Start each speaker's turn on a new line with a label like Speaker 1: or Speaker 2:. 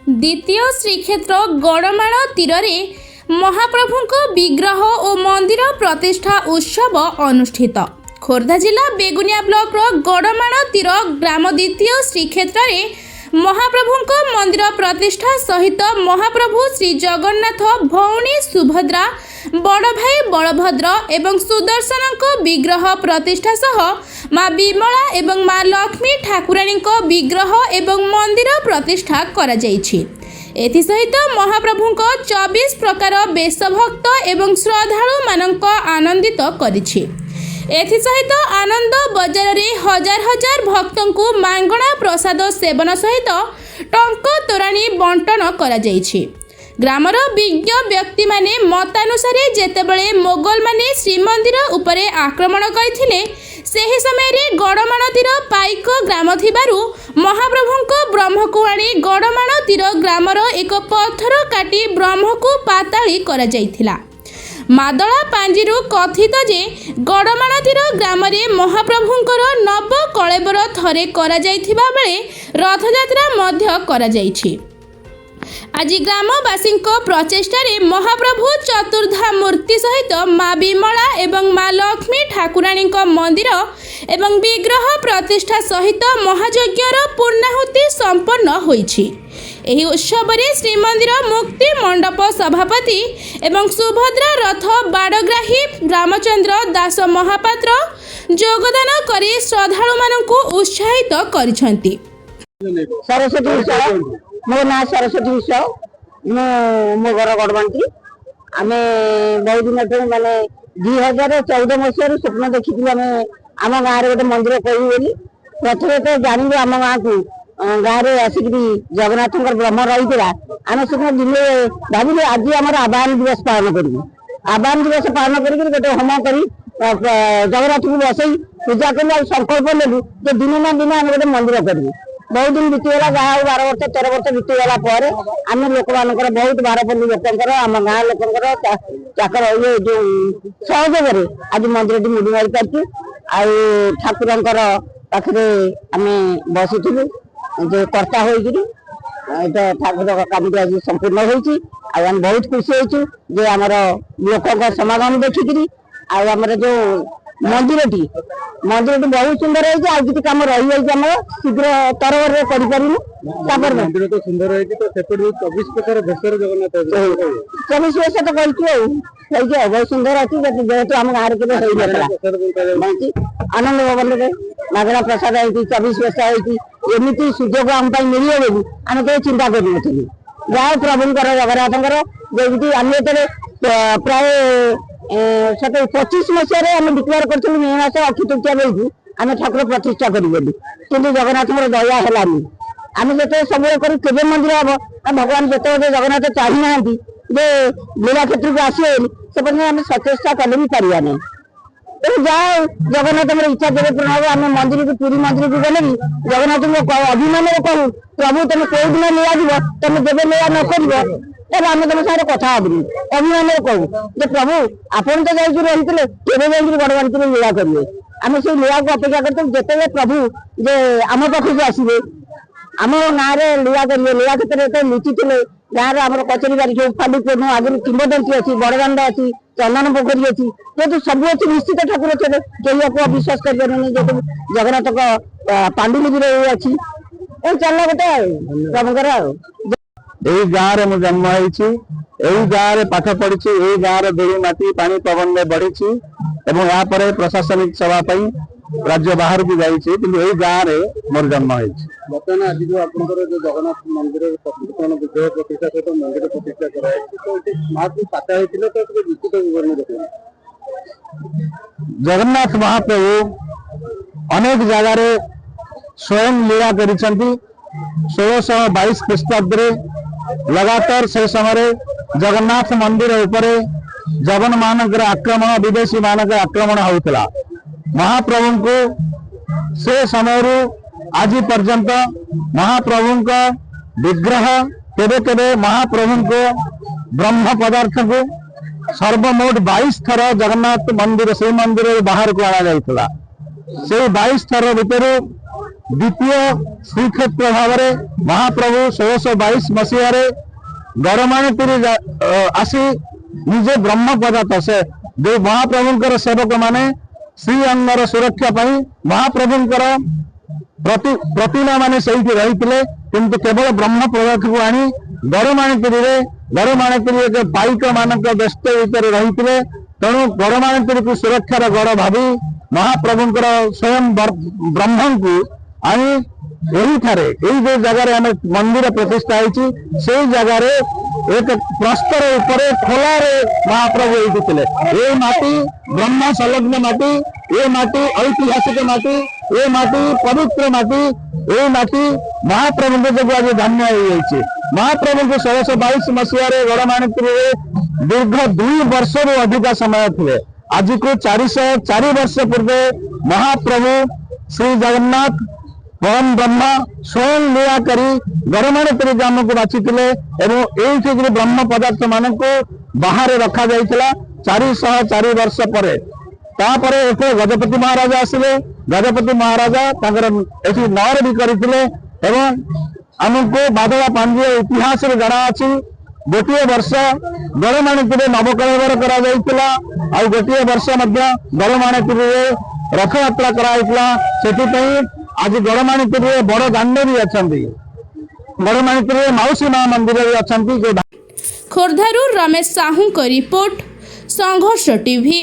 Speaker 1: द्वितीय श्रीक्षेत्र गड़माण तीर महाप्रभु विग्रह और मंदिर प्रतिष्ठा उत्सव अनुष्ठित। खोर्धा जिला बेगुनिया ब्लॉक गड़माण तीर ग्राम द्वितीय श्रीक्षेत्र महाप्रभु मंदिर प्रतिष्ठा सहित महाप्रभु श्री जगन्नाथ भौणी सुभद्रा बड़ भाई बलभद्र एवं सुदर्शन विग्रह प्रतिष्ठा सह माँ विमला एवं माँ लक्ष्मी ठाकुराणी विग्रह एवं मंदिर प्रतिष्ठा करा जायछि। एथिसहित महाप्रभु 24 प्रकार बेशभक्त एवं श्रद्धालु मानक आनंदित करिछि। एथिसहित आनंद बजार रे हजार हजार भक्तों को मांगणा प्रसाद सेवन सहित टंक तोराणी बंटन करा जायछि। ग्रामर विज्ञ व्यक्ति माने मतानुसारे जेतेबेले मोगल माने श्रीमंदिर उपरे आक्रमण करथिले सेही समय रे गड़माण तीर पाइक ग्राम थिबारु महाप्रभुंको ब्रह्म को आनी गड़माण तीर ग्रामर एक पत्थर काटी ब्रह्म को पाताली करा जायथिला। मादला पांजीरु कथित जे गड़माण तीर ग्राम रे महाप्रभुंकर नव कलेबर थरे करा जायथिबा बेले रथयात्रा मध्य करा जायछि। आज ग्रामवासी प्रचेषा महाप्रभु चतुर्धा मूर्ति सहित माँ विमला एवं माँ लक्ष्मी ठाकुराणी मंदिर एवं विग्रह प्रतिष्ठा सहित महायज्ञर पूर्णाहुति संपन्न होइछि। एही उत्सव रे श्रीमंदिर मुक्ति मंडप सभापति एवं सुभद्रा रथ बाड़ग्राही रामचंद्र दास महापात्र योगदान करी श्रद्धालु मानकु उत्साहित करिसंती।
Speaker 2: सरस्वती मो ना सरस्वती विश्व मो घर गड़माणी आम बहुत दिन माने 2014 मसीह स्वप्न देखी आम गाँव गोटे मंदिर करी प्रथम तो जानू आम गाँव को गाँव में आसिक जगन्नाथ ब्रह्म रही आम से दिने भाविले आज आम आह्वान दिवस पालन करूँ। आह्वान दिवस पालन कर गोटे होम कर जगन्नाथ को बसई पूजा कर संकल्प नेलु दिन ना दिन आम गोटे मंदिर करूँ। बहुत दिन बीतीगला गाँव 12 वर्ष 13 वर्ष बीतीगला आम लोक मान बहुत बारपल्ली लोकर आम गाँ लोकर चाकर ये जो सहयोग आज मंदिर टी मुड़ी मारी पार्टी ठाकुर पाखे आम बसीलु जो कर्ता हो ठाकुर काम आज संपूर्ण होम बहुत खुशी हो आमर लोक समागम देखिकी आमर जो मंदिर टी बहुत सुंदर है कम रही है शीघ्र तरवर
Speaker 3: मंदिर तो सुंदर है तो 24 प्रकार भेषर जगन्नाथ
Speaker 2: 24 वर्ष तो कही बहुत सुंदर अच्छी जेहेतु आम गाँव के आनंद भवन मागणा प्रसाद है 24 वर्ष एमती सुजोग आम मिले बोली आम कहीं चिंता करूँ जहाँ प्रभुंर जगन्नाथ जमी आम प्राय 25 मसीह आम डिक्लेयर कर मे मास अक्षय तृतीया बेलू आम ठाकुर प्रतिष्ठा करूँ कि जगन्नाथ दया है आम जो सब केवे मंदिर हम भगवान जो जगन्नाथ चाहिए जे लीला क्षेत्र को आसे से आम सचेष्टा कले भी पारा नहीं तो जाओ जगन्नाथ इच्छा जब पूर्ण हम आम मंदिर को पुरी मंदिर को गले भी जगन्नाथ को अभिमान कहूँ प्रभु तुम कौ दिन लिया तुम जब लिया न कर तब आम तुम सारे कथा हबनी अभिमान कहूँ जे प्रभु आपन तो जाइए रही केवे गड़माणी लीला करेंगे आम से लीला को अपेक्षा करते जिते प्रभु जे आम पाखक आसवे आम गाँव में लीला करेंगे लीला क्षेत्र में लुचि थे गाँव में आम कचेरी बारी जो फालुपूर्ण आगे किंबदंती अच्छी बड़दाण्ड अच्छी चंदन पोखरी अच्छी जेहतु सब अच्छी निश्चित ठाकुर थे कहीं को विश्वास करें जेहतु जगन्नाथ पांडुलिपि अच्छी चल गोटे प्रभुकर
Speaker 3: यही गाँव में जन्म यही गाँव में पाठ पढ़ी यही गाँव में धूଳି माटी पानी पवन में बढ़ी यहाँ पर प्रशासनिक सभा राज्य बाहर भी जाइए यही गाँव में मोर जन्म बर्तमान आज जो आप जगन्नाथ मंदिर प्रतिष्ठान विग्रह प्रतिष्ठा सहित मंदिर प्रतिष्ठा कराई तो निश्चित विवरण देखिए। जगन्नाथ महाप्रभु अनेक जगार स्वयं लीला कर 1622 ख्रीष्टाब्द लगातार से समय जगन्नाथ मंदिर उपरे जगन मानकर आक्रमण विदेशी मानक आक्रमण होता महाप्रभु को से समय आज पर्यंत महाप्रभु का विग्रह केवे केवे महाप्रभु को ब्रह्म पदार्थ को सर्वमोट 22 थर जगन्नाथ मंदिर से मंदिर बाहर को आना जाइଥିଲା। से 22 थर भितर द्वितीय श्रीक्षेत्र भाव महाप्रभु 1622 मसीह गरमाणीपुरी आसी निजे ब्रह्म पदार्थ से जो महाप्रभुंकर सेवक माने श्री अंगर सुरक्षा पाई महाप्रभुंकर प्रतिमा माने सही रही किंतु केवल ब्रह्म पदार्थ को आनी गरमाणीपुरी एक पाइक मानक व्यस्त भीतर रही तेणु गरमाणीपुरी को सुरक्षार गढ़ भावी महाप्रभुंकर स्वयं ब्रह्म को आनी यही जो जगह आम मंदिर प्रतिष्ठा होती से जगह एक प्रस्तर ऊपर खोला महाप्रभु होते ये माटी ब्रह्म संलग्न माटी ये माटी ऐतिहासिक माटी ये माटी पवित्र माटी ये माटी महाप्रभु जो आज धन्य हो महाप्रभु को 1622 मसीह गड़माणीपुर दीर्घ 2 वर्ष अधिक समय थे आज को 404 वर्ष पूर्व महाप्रभु श्री जगन्नाथ परम ब्रह्म स्वयं लीला करी गरमाणीपुरी ग्राम को बाछी ये ब्रह्म पदार्थ मान को बाहर रखा जाइथिला 404 वर्ष पर तापरे एठे गजपति महाराज आसिले गजपति महाराजा एठी नर भी करथिले एवं आमको बादला पांड्य इतिहास रे जଣା अछि गोटे वर्ष गरमाणीपुर नवकलेवर करा जाइथिला आ गोटे वर्ष मध्य गरमाणीपुर रथ यात्रा करा जाइथिला सेति पई आज गड़माणीपुर बड़ दाण्ड भी अच्छा गड़माणीपुर मौसी माँ मंदिर भी अच्छा।
Speaker 1: खोर्धारू रमेश साहू को रिपोर्ट संघर्ष टीवी।